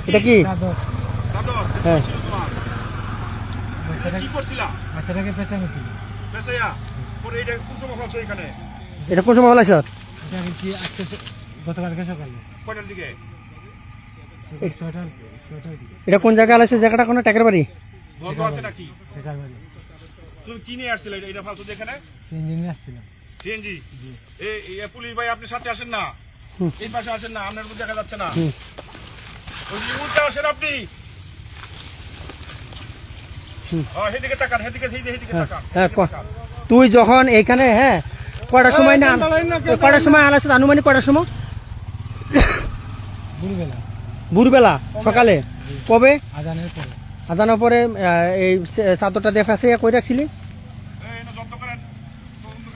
এটা কি? হ্যাঁ, এটা কোন সময় ফেলাইছ? এটা কোন জায়গায় আলাইছে? জায়গাটা কোনো টাকার বাড়ি? তুমি কি নিয়ে আসছিলে এটা ফালতু যেখানে? সিএনজি। এই পুলিশ ভাই আপনি সাথে আসেন না, এই পাশে আসেন না, আপনার দেখা যাচ্ছে না। ওই যে উল্টে আসেন আপনি। হেদিকে তাকান, হেদিকে তাকান। হ্যাঁ, তুই যখন এখানে, হ্যাঁ, কয়টার সময় না, কয়টার সময় আলাইছে? আনুমানিক কয়টার সময়? ভোরবেলা সকালে? কবে? আজানের পরে এই চাদরটা দিয়ে ফেসে কই রাখছিলি?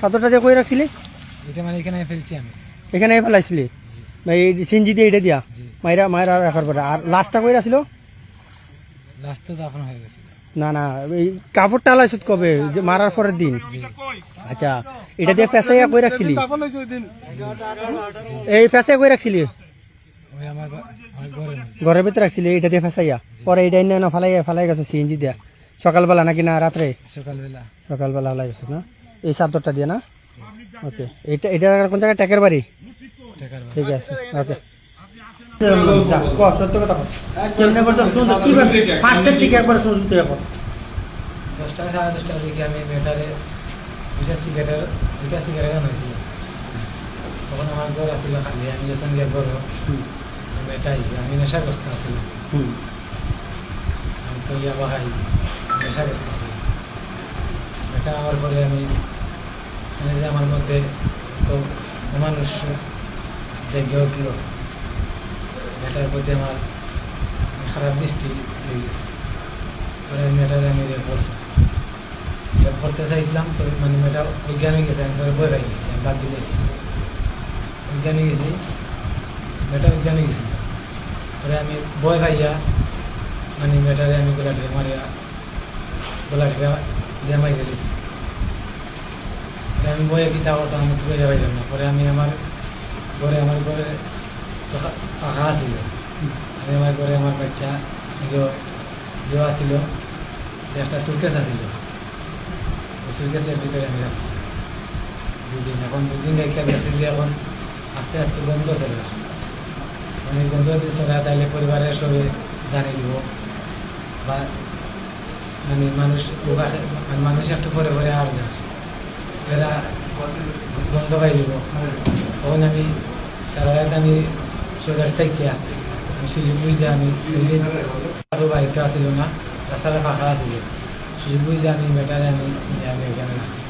চাদরটা দিয়ে কই রাখছিলি? এখানে ফেলাইছিলি এই সিনজি দিয়ে? এটা দিয়া মাইরা রাখার পরে। আর লাশটা কই রাখছিল? না না, এই কাপড়টা আলাইছ কবে? যে মারার পরের দিন? আচ্ছা, এটা দিয়ে ফেসাইয়া কই রাখছিলি? এই ফেসাইয়া কই রাখছিলি? ঘরের ভিতরে রাখছিলি এটা দিয়ে ফেসাইয়া? পরে এটা না ফালাই গেছে সিএনজি দিয়া? সকালবেলা নাকি না রাত্রে? সকালবেলা ফেলাই গেছে না এই চাদরটা দিয়ে না? ওকে, এটা কোন জায়গায়? ট্যাকের বাড়ি? ঠিক আছে, ওকে। সত্য কথা কেমনে করতাম শুনছো? কি ফার্স্টের দিকে একবার শুনছো তুই? এখন 10টা 10:30টার দিকে আমি মেটারে দুইটা সিগারেট আনাইছিলাম। তখন আমার ঘর আসছিল খালি, আমি গেছিলাম গিয়ে ঘর, মেটা আইসি। আমি নেশাগ্রস্ত আছিলাম, আমি তো ইয়াবা খাই, নেশাগ্রস্ত আছিলাম। মেটা আমার পরে আমি যে আমার মধ্যে তো অমানুষ জেগে উঠল, মেটার প্রতি আমার খারাপ দৃষ্টি হয়ে গেছে। পরে মেটারে আমি রেপ করতে চাইছিলাম, তো মানে মেয়েটা অজ্ঞান হয়ে গেছে। আমি পরে বই পাই গেছি, আমি বাদ দিলেছি, অজ্ঞান হয়ে গেছি, মেয়েটা অজ্ঞান হয়ে গেছিল। পরে আমি বই পাইয়া মানে মেয়েটারে আমি গোলাটিয়া দিয়ে মারিয়ে দিয়েছি। আমি বইয়ে কিতা করতাম, আমি বইয়া পাইলাম না। পরে আমি আমার ঘরে পাখা আছিল, আমি আমার ঘরে আমার বাচ্চা ইয়ে আসিল, একটা সুটকেস আসিল, সুটকেসের ভিতরে আমি রাখছি 2 দিন। এখন 2 দিন রেখে গেছি যে এখন আস্তে আস্তে গন্ধ চলে আসে। মানে গন্ধ যদি চলে তাহলে পরিবারের সবে জানিয়ে দিব, বা মানে মানুষ একটু পরে আর যায়, এরা গন্ধ পাই দিব। তখন আমি সারা রাত আমি সোজার থেকে আমি সুযোগ বুঝে আমি বাড়িতে আসিল না, রাস্তাটা ফাঁকা আসিল, সুযোগ বুঝে আমি মেটারে আমি এখানে আসি।